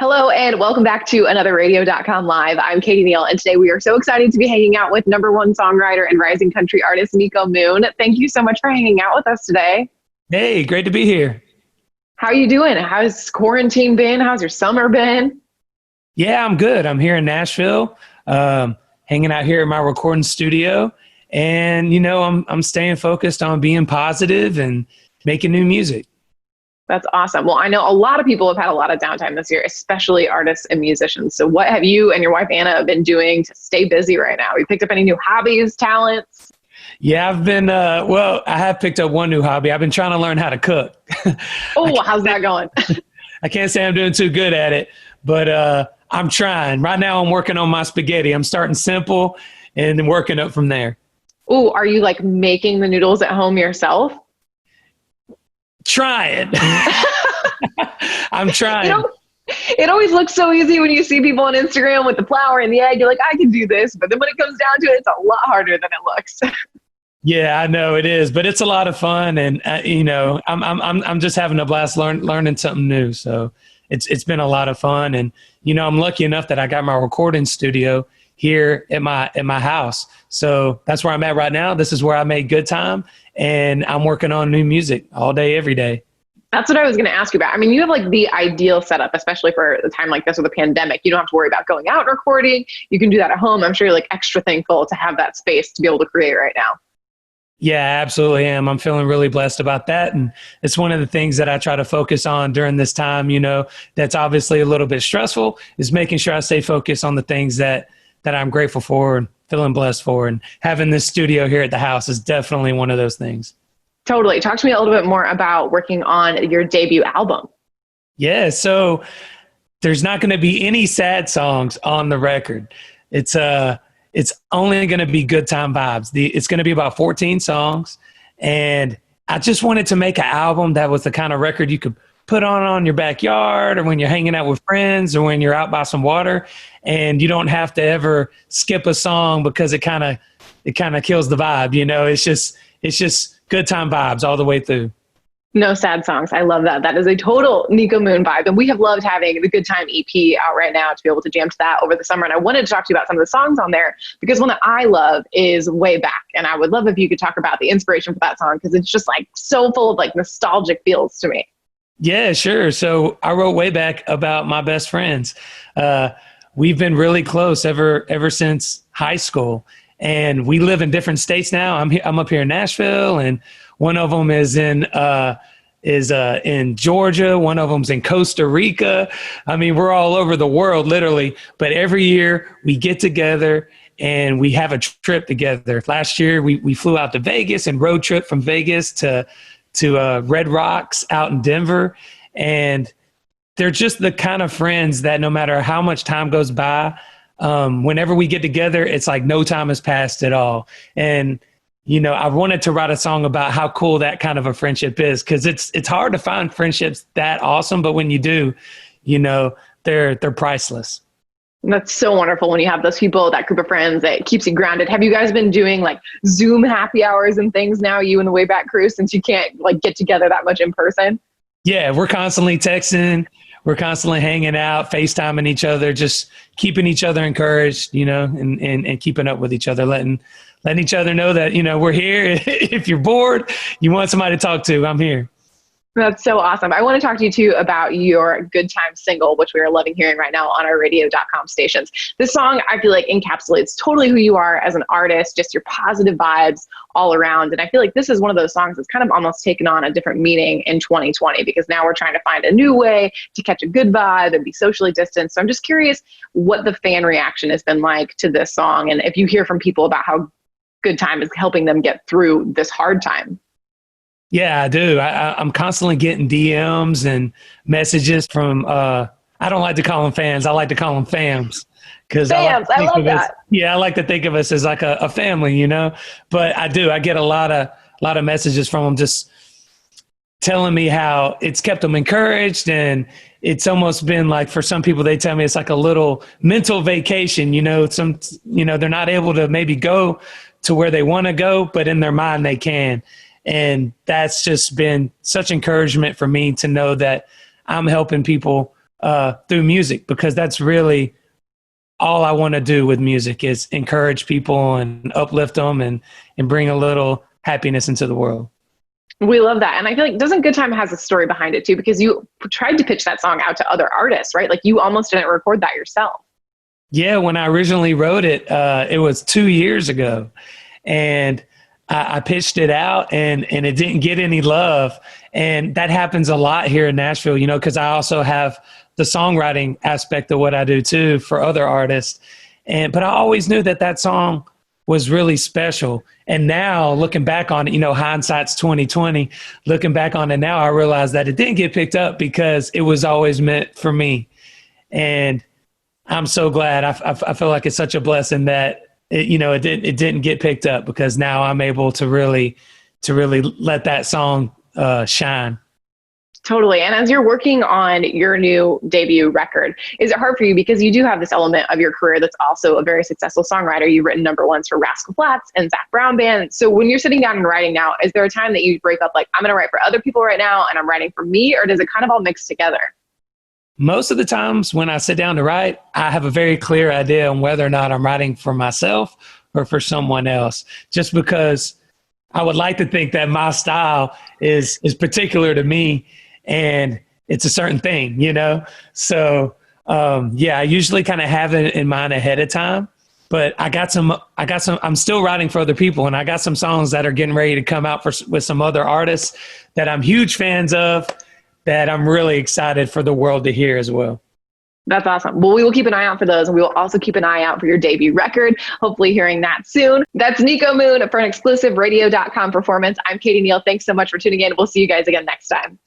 Hello and welcome back to another radio.com live. I'm Katie Neal, and today we are so excited to be hanging out with number one songwriter and rising country artist Niko Moon. Thank you so much for hanging out with us today. Hey, great to be here. How are you doing? How's quarantine been? How's your summer been? Yeah, I'm good. I'm here in Nashville, hanging out here in my recording studio, and I'm staying focused on being positive and making new music. That's awesome. Well, I know a lot of people have had a lot of downtime this year, especially artists and musicians. So what have you and your wife, Anna, been doing to stay busy right now? You picked up any new hobbies, talents? Yeah, I've been, I have picked up one new hobby. I've been trying to learn how to cook. Oh, how's that going? I can't say I'm doing too good at it, but I'm trying. Right now I'm working on my spaghetti. I'm starting simple and then working up from there. Oh, are you like making the noodles at home yourself? Trying. I'm trying. It always looks so easy when you see people on Instagram with the flour and the egg. You're like, I can do this. But then when it comes down to it, it's a lot harder than it looks. Yeah, I know it is, but it's a lot of fun, and I'm just having a blast learning something new. So it's been a lot of fun, and I'm lucky enough that I got my recording studio here at my house. So that's where I'm at right now. This is where I make good time, and I'm working on new music all day, every day. That's what I was going to ask you about. I mean, you have like the ideal setup, especially for a time like this with a pandemic. You don't have to worry about going out and recording. You can do that at home. I'm sure you're like extra thankful to have that space to be able to create right now. Yeah, I absolutely am. I'm feeling really blessed about that. And it's one of the things that I try to focus on during this time, that's obviously a little bit stressful, is making sure I stay focused on the things that I'm grateful for and feeling blessed for. And having this studio here at the house is definitely one of those things. Totally. Talk to me a little bit more about working on your debut album. Yeah, so there's not going to be any sad songs on the record. It's only going to be good time vibes. It's going to be about 14 songs. And I just wanted to make an album that was the kind of record you could put on your backyard, or when you're hanging out with friends, or when you're out by some water, and you don't have to ever skip a song because it kind of kills the vibe. It's just good time vibes all the way through. No sad songs. I love that. That is a total Niko Moon vibe. And we have loved having the Good Time EP out right now to be able to jam to that over the summer. And I wanted to talk to you about some of the songs on there, because one that I love is Way Back. And I would love if you could talk about the inspiration for that song, because it's just like so full of like nostalgic feels to me. Yeah, sure. So I wrote Way Back about my best friends. We've been really close ever since high school, and we live in different states now. I'm up here in Nashville, and one of them is in Georgia. One of them's in Costa Rica. I mean, we're all over the world, literally. But every year we get together and we have a trip together. Last year we flew out to Vegas and road trip from Vegas to Red Rocks out in Denver. And they're just the kind of friends that no matter how much time goes by, whenever we get together, it's like no time has passed at all. And, I wanted to write a song about how cool that kind of a friendship is, because it's hard to find friendships that awesome. But when you do, they're priceless. That's so wonderful when you have those people, that group of friends that keeps you grounded. Have you guys been doing like Zoom happy hours and things now, you and the Way Back crew, since you can't like get together that much in person? Yeah, we're constantly texting. We're constantly hanging out, FaceTiming each other, just keeping each other encouraged, and keeping up with each other, letting each other know that, we're here. If you're bored, you want somebody to talk to, I'm here. That's so awesome. I want to talk to you too about your Good Time single, which we are loving hearing right now on our radio.com stations. This song, I feel like, encapsulates totally who you are as an artist, just your positive vibes all around. And I feel like this is one of those songs that's kind of almost taken on a different meaning in 2020, because now we're trying to find a new way to catch a good vibe and be socially distanced. So I'm just curious what the fan reaction has been like to this song, and if you hear from people about how Good Time is helping them get through this hard time. Yeah, I do. I'm constantly getting DMs and messages from, I don't like to call them fans. I like to call them fams. I love that. I like to think of us as like a family, but I get a lot of messages from them just telling me how it's kept them encouraged. And it's almost been like, for some people, they tell me it's like a little mental vacation, they're not able to maybe go to where they want to go, but in their mind they can. And that's just been such encouragement for me to know that I'm helping people through music, because that's really all I want to do with music is encourage people and uplift them and bring a little happiness into the world. We love that. And I feel like Doesn't Good Time has a story behind it too, because you tried to pitch that song out to other artists, right? Like you almost didn't record that yourself. Yeah, when I originally wrote it, it was 2 years ago. And I pitched it out and it didn't get any love. And that happens a lot here in Nashville, you know, because I also have the songwriting aspect of what I do too for other artists. But I always knew that that song was really special. And now looking back on it, you know, hindsight's 2020, looking back on it now, I realized that it didn't get picked up because it was always meant for me. And I'm so glad. I feel like it's such a blessing that it didn't get picked up, because now I'm able to really let that song shine. Totally. And as you're working on your new debut record, is it hard for you, because you do have this element of your career that's also a very successful songwriter? You've written number ones for Rascal Flatts and Zach Brown Band. So when you're sitting down and writing now, is there a time that you break up, like, I'm going to write for other people right now and I'm writing for me, or does it kind of all mix together? Most of the times when I sit down to write, I have a very clear idea on whether or not I'm writing for myself or for someone else, just because I would like to think that my style is particular to me and it's a certain thing, you know? So, I usually kind of have it in mind ahead of time, but I'm still writing for other people, and I got some songs that are getting ready to come out with some other artists that I'm huge fans of, that I'm really excited for the world to hear as well. That's awesome. Well, we will keep an eye out for those, and we will also keep an eye out for your debut record, hopefully hearing that soon. That's Niko Moon for an exclusive radio.com performance. I'm Katie Neal. Thanks so much for tuning in. We'll see you guys again next time.